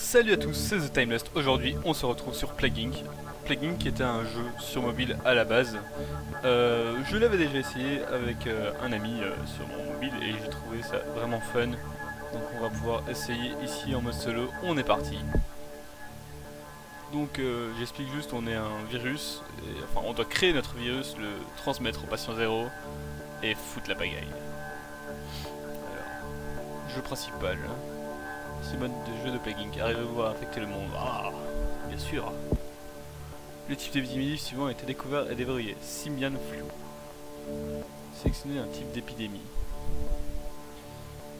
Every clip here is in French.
Salut à tous, c'est The Timelust. Aujourd'hui, on se retrouve sur Plague Inc. Plague Inc qui était un jeu sur mobile à la base. Je l'avais déjà essayé avec un ami sur mon mobile et j'ai trouvé ça vraiment fun. Donc on va pouvoir essayer ici en mode solo. On est parti. Donc j'explique juste, on est un virus. Et, enfin, on doit créer notre virus, le transmettre au patient zéro et foutre la pagaille. Alors, jeu principal. Ce mode de jeu de Plague Inc. Arrivez-vous à infecter le monde? Ah, bien sûr. Le type d'épidémie suivant a été découvert et déverrouillé. Simian Flu. Sélectionnez un type d'épidémie.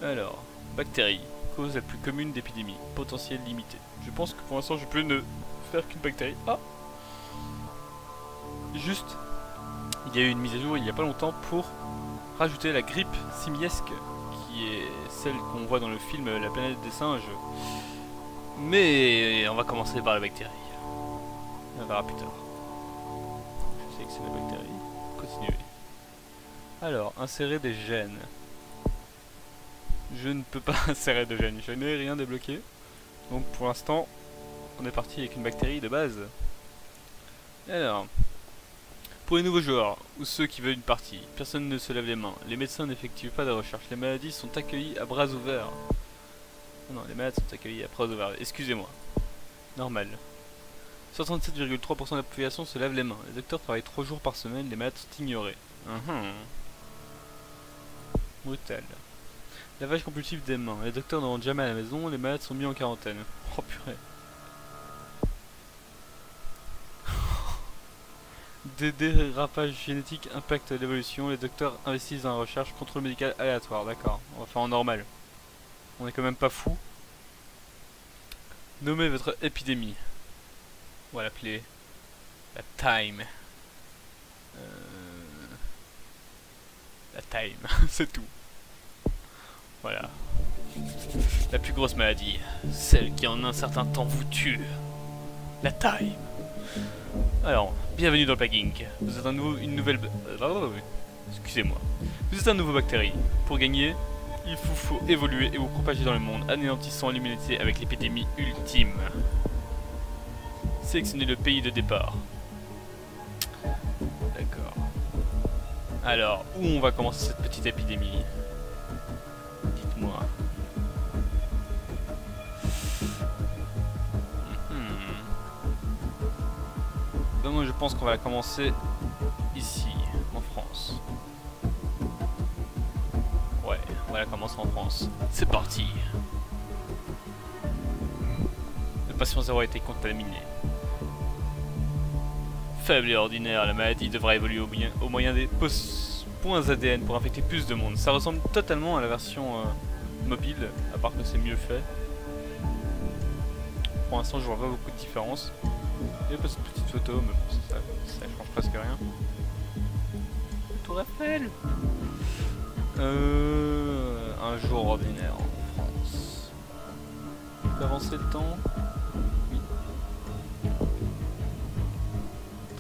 Alors, bactéries. Cause la plus commune d'épidémie. Potentiel limité. Je pense que pour l'instant je peux ne faire qu'une bactérie. Ah, juste, il y a eu une mise à jour il n'y a pas longtemps pour rajouter la grippe simiesque, qui est celle qu'on voit dans le film La planète des singes. Mais on va commencer par la bactérie. On verra plus tard. Je sais que c'est la bactérie. Continuez. Alors, insérer des gènes. Je ne peux pas insérer de gènes. Je n'ai rien débloqué. Donc pour l'instant, on est parti avec une bactérie de base. Alors, pour les nouveaux joueurs, ou ceux qui veulent une partie, personne ne se lève les mains. Les médecins n'effectuent pas de recherche. Les maladies sont accueillies à bras ouverts. Non, les malades sont accueillis à bras ouverts. Excusez-moi. Normal. 67,3% de la population se lave les mains. Les docteurs travaillent 3 jours par semaine. Les malades sont ignorés. Brutal. Lavage compulsif des mains. Les docteurs ne rentrent jamais à la maison. Les malades sont mis en quarantaine. Oh purée. Des dérapages génétiques impactent l'évolution. Les docteurs investissent dans la recherche. Contrôle médical aléatoire. D'accord. On va faire en normal. On est quand même pas fou. Nommez votre épidémie. On va l'appeler la Time. La Time, c'est tout. Voilà. La plus grosse maladie, celle qui en un certain temps vous tue. La Time. Alors, bienvenue dans le Plague Inc. Vous êtes une nouvelle... Excusez-moi. Vous êtes un nouveau bactérie. Pour gagner, il vous faut évoluer et vous propager dans le monde, anéantissant l'humanité avec l'épidémie ultime. Sélectionnez le pays de départ. D'accord. Alors, où on va commencer cette petite épidémie? Dites-moi. Ben moi je pense qu'on va la commencer ici, en France. Ouais, on va la commencer en France. C'est parti. Le patient zéro a été contaminé. Faible et ordinaire, la maladie devra évoluer au moyen des points ADN pour infecter plus de monde. Ça ressemble totalement à la version mobile, à part que c'est mieux fait. Pour l'instant, je vois pas beaucoup de différence. Il y a pas cette petite photo, mais bon, ça change presque rien. Tour Eiffel. Un jour ordinaire en France. On peut avancer le temps. Oui.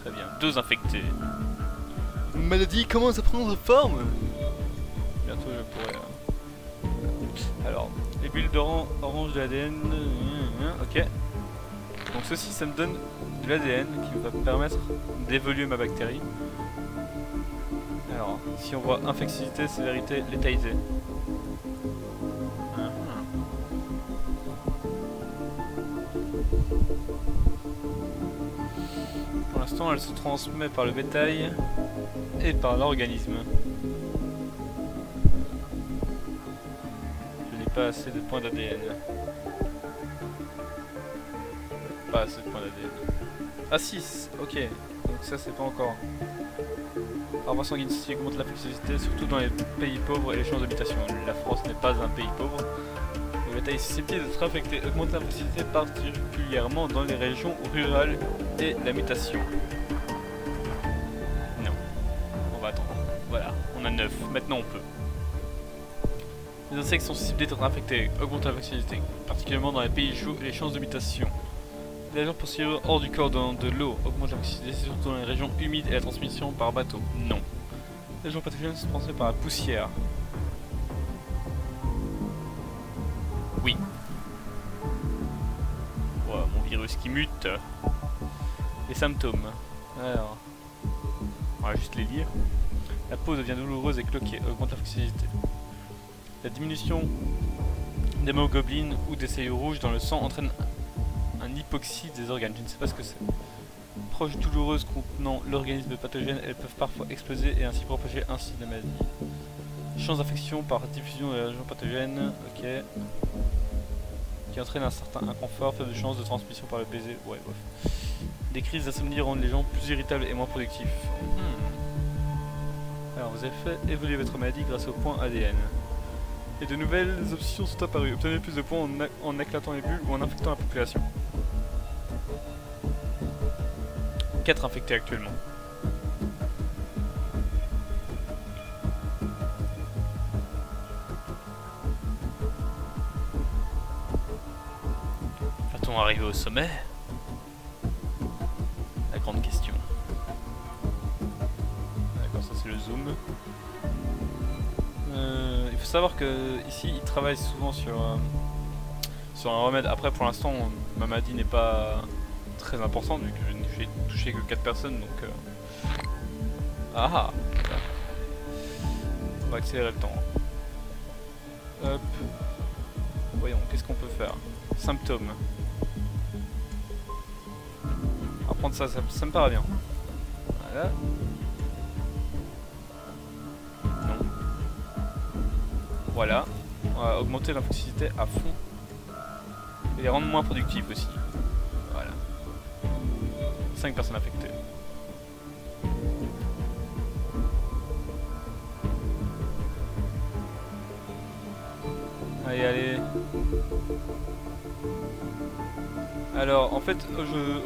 Très bien. 2 infectés. Une maladie commence à prendre forme. Bientôt je pourrai... Alors, les bulles orange de l'ADN. Ok. Donc ceci, ça me donne de l'ADN qui va me permettre d'évoluer ma bactérie. Alors, si on voit infectivité, sévérité, létalité. Pour l'instant, elle se transmet par le bétail et par l'organisme. Je n'ai pas assez de points d'ADN. Pas assez de points d'ADN. Ah 6, ok. Donc ça c'est pas encore. Arbre sanguine augmente l'infectiosité, surtout dans les pays pauvres et les champs d'habitation. La France n'est pas un pays pauvre. Le bétail susceptible d'être infecté augmente l'infectiosité particulièrement dans les régions rurales et la mutation. Non. On va attendre. Voilà, on a 9. Maintenant on peut. Les insectes sont susceptibles d'être infectés, augmentent l'infectiosité, particulièrement dans les pays chauds et les champs de mutation. Les agents postérieurs hors du corps dans de l'eau augmentent l'infectiosité, surtout dans les régions humides et la transmission par bateau. Non. Les agents pathogènes sont transmis par la poussière. Oui. virus qui mute. Les symptômes. Alors, on va juste les lire. La peau devient douloureuse et cloquée, augmente la flexibilité. La diminution d'hémoglobine ou des cellules rouges dans le sang entraîne un hypoxie des organes. Je ne sais pas ce que c'est. Proches douloureuses contenant l'organisme pathogène, elles peuvent parfois exploser et ainsi propager ainsi la maladie. Chance d'infection par diffusion de l'agent pathogène, ok. Qui entraîne un certain inconfort, faible chance de transmission par le baiser, ouais, bref. Des crises d'insomnie rendent les gens plus irritables et moins productifs. Alors, vous avez fait évoluer votre maladie grâce au point ADN. Et de nouvelles options sont apparues. Obtenez plus de points en éclatant les bulles ou en infectant la population. 4 infectés actuellement. Va-t-on arriver au sommet? La grande question. D'accord, ça c'est le zoom. Il faut savoir que ici ils travaillent souvent sur un remède. Après pour l'instant ma maladie n'est pas très importante vu que je n'ai touché que 4 personnes donc ah, on va accélérer le temps. Hop. Voyons, qu'est-ce qu'on peut faire? Symptômes. On va prendre ça, ça me paraît bien. Voilà. Non. Voilà. On va augmenter l'infectivité à fond. Et les rendre moins productifs aussi. Voilà. 5 personnes affectées. Allez, allez. Alors, en fait,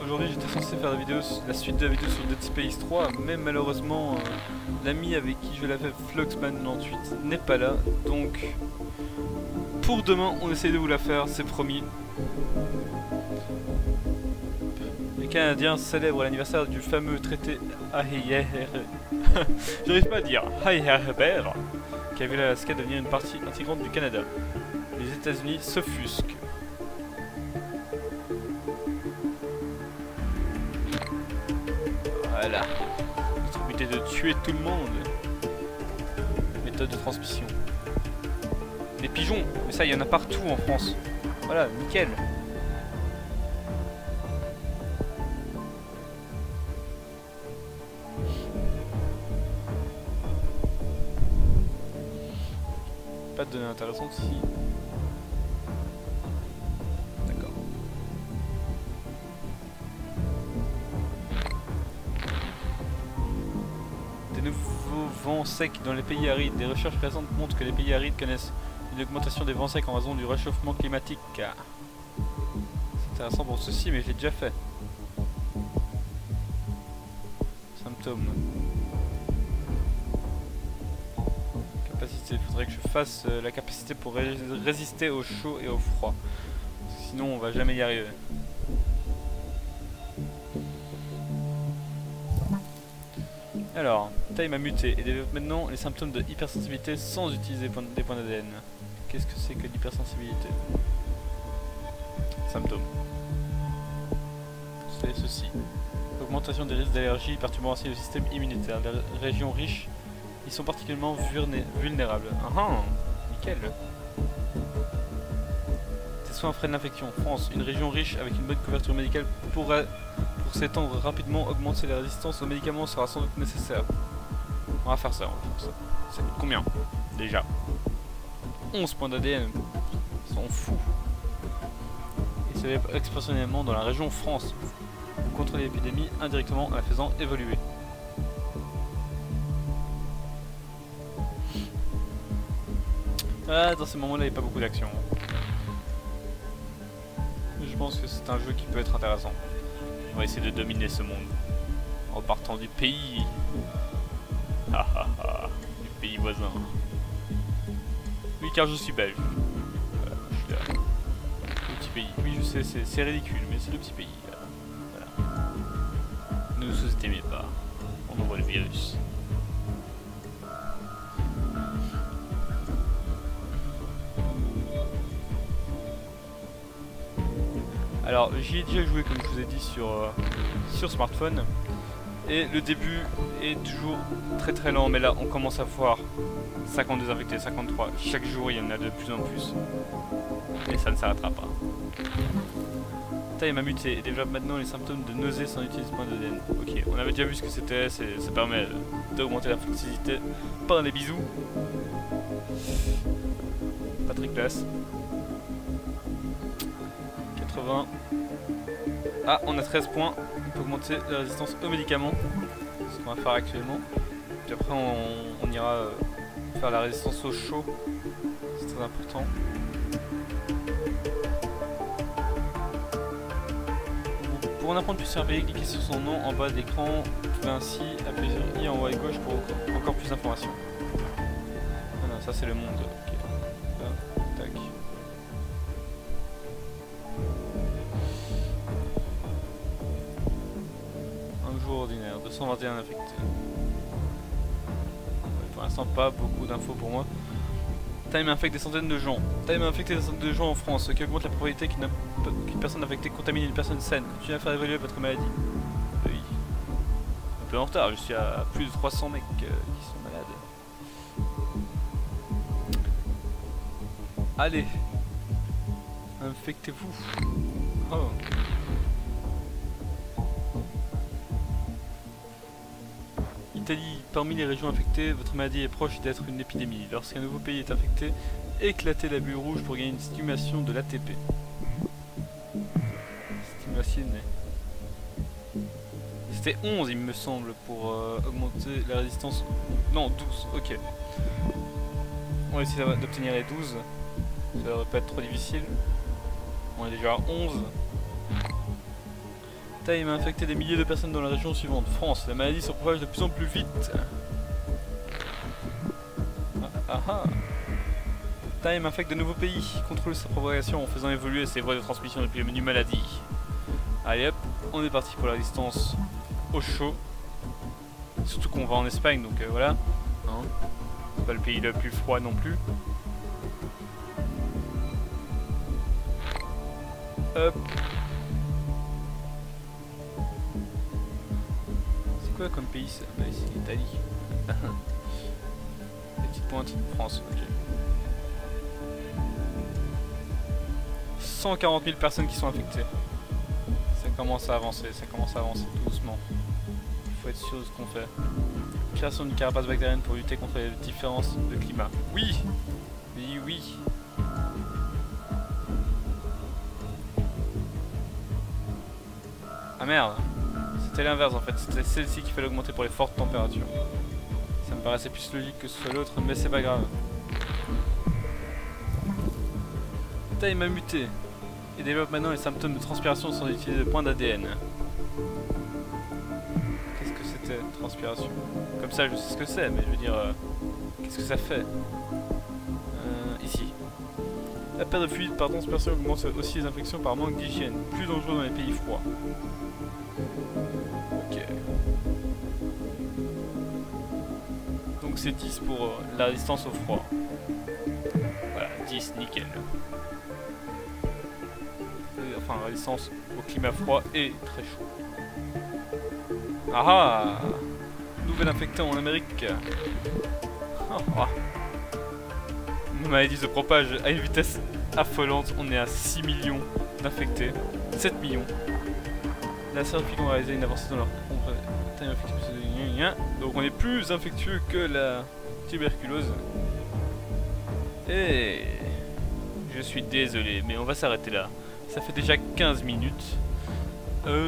aujourd'hui j'étais censé faire la suite de la vidéo sur Dead Space 3, mais malheureusement, l'ami avec qui je l'avais, Fluxman98, n'est pas là. Donc, pour demain, on essaie de vous la faire, c'est promis. Les Canadiens célèbrent l'anniversaire du fameux traité j'arrive pas à dire, qui a vu l'Alaska devenir une partie intégrante du Canada. Les États-Unis s'offusquent. Voilà. Notre but est de tuer tout le monde. Méthode de transmission. Des pigeons, mais ça il y en a partout en France. Voilà, nickel. Pas de données intéressantes ici. D'accord. Des nouveaux vents secs dans les pays arides. Des recherches récentes montrent que les pays arides connaissent une augmentation des vents secs en raison du réchauffement climatique. C'est intéressant pour ceci, mais je l'ai déjà fait. Symptômes. Capacité. Il faudrait que je fasse la capacité pour résister au chaud et au froid. Sinon, on va jamais y arriver. Alors, Time a muté et développe maintenant les symptômes de hypersensibilité sans utiliser des points d'ADN. Qu'est-ce que c'est que l'hypersensibilité? Symptômes. C'est ceci. Augmentation des risques d'allergie perturbant ainsi le système immunitaire. Les régions riches y sont particulièrement vulnérables. Nickel. Ces soins freinent l'infection. France, une région riche avec une bonne couverture médicale pour s'étendre rapidement, augmenter la résistance aux médicaments sera sans doute nécessaire. On va faire ça, Ça coûte combien? Déjà 11 points d'ADN. Ils sont fous. Et se développe expansionnellement dans la région France. Pour contrôler l'épidémie indirectement en la faisant évoluer. Ah, dans ces moments-là, il n'y a pas beaucoup d'action. Je pense que c'est un jeu qui peut être intéressant. On va essayer de dominer ce monde. En partant du pays. Du pays voisin. Oui, car je suis belge. Voilà, je suis là. Le petit pays. Oui, je sais, c'est ridicule, mais c'est le petit pays. Voilà. Ne nous sous-estimez pas. On envoie le virus. Alors j'y ai déjà joué comme je vous ai dit sur smartphone. Et le début est toujours très très lent, mais là on commence à voir 52 infectés, 53. Chaque jour il y en a de plus en plus. Et ça ne s'arrêtera pas. Time a muté et développe maintenant les symptômes de nausée sans utilisation d'ADN. Ok, on avait déjà vu ce que c'était, ça permet d'augmenter la fluidité par les bisous. Pas très classe. 80. Ah, on a 13 points. On peut augmenter la résistance aux médicaments. C'est ce qu'on va faire actuellement. Puis après on ira faire la résistance au chaud. C'est très important. Pour en apprendre plus sur un pays, cliquez sur son nom en bas de l'écran. Vous pouvez ainsi appuyer sur I en haut à gauche pour encore plus d'informations. Voilà, ça c'est le monde. Okay. Là, tac. Un jour ordinaire, 221 infectés. Pour l'instant pas beaucoup d'infos pour moi. Time infecte des centaines de gens. Time a infecté des centaines de gens en France, ce qui augmente la probabilité qu'une personne infectée contamine une personne saine. Continuez à faire évoluer votre maladie. Oui. Un peu en retard, je suis à plus de 300 mecs qui sont malades. Allez. Infectez-vous. Oh. Italie, parmi les régions infectées, votre maladie est proche d'être une épidémie. Lorsqu'un nouveau pays est infecté, éclatez la bulle rouge pour gagner une stimulation de l'ATP. Stimulation. C'était 11 il me semble pour augmenter la résistance. Non, 12, ok. On va essayer d'obtenir les 12. Ça devrait pas être trop difficile. On est déjà à 11. Time a infecté des milliers de personnes dans la région suivante. France, la maladie se propage de plus en plus vite. Time infecte de nouveaux pays. Contrôle sa propagation en faisant évoluer ses voies de transmission depuis le menu maladie. Allez hop, on est parti pour la distance au chaud. Surtout qu'on va en Espagne, donc voilà. Hein, c'est pas le pays le plus froid non plus. Hop. Comme pays, c'est bah, ici l'Italie. Petite pointe, France, ok. 140 000 personnes qui sont infectées. Ça commence à avancer doucement. Il faut être sûr de ce qu'on fait. Création d'une carapace bactérienne pour lutter contre les différences de climat. Oui. Oui, oui. Ah merde. C'était l'inverse en fait, c'était celle-ci qu'il fallait augmenter pour les fortes températures. Ça me paraissait plus logique que ce soit l'autre, mais c'est pas grave. Time a muté et développe maintenant les symptômes de transpiration sans utiliser de points d'ADN. Qu'est-ce que c'était, transpiration? Comme ça je sais ce que c'est, mais je veux dire, qu'est-ce que ça fait? Ici. La perte de fluide par transpiration augmente aussi les infections par manque d'hygiène, plus dangereux dans les pays froids. Donc c'est 10 pour la résistance au froid. Voilà, 10, nickel. Enfin, résistance au climat froid et très chaud. Ah ah! Nouvel infectant en Amérique. Une maladie se propage à une vitesse affolante. On est à 6 millions d'infectés. 7 millions. La scientifique ont réalisé une avancée dans leur donc on est plus infectieux que la tuberculose. Et je suis désolé, mais on va s'arrêter là. Ça fait déjà 15 minutes.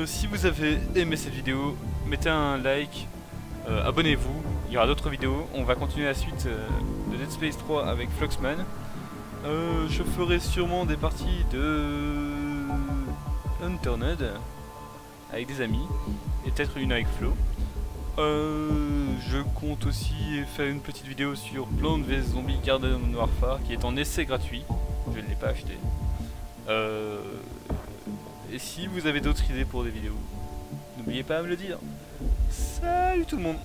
Si vous avez aimé cette vidéo, mettez un like, abonnez-vous. Il y aura d'autres vidéos. On va continuer la suite de Dead Space 3 avec Fluxman. Je ferai sûrement des parties de Unturned avec des amis et peut-être une avec Flo. Je compte aussi faire une petite vidéo sur Plants vs Zombies Garden Warfare qui est en essai gratuit. Je ne l'ai pas acheté. Et si vous avez d'autres idées pour des vidéos, n'oubliez pas à me le dire. Salut tout le monde!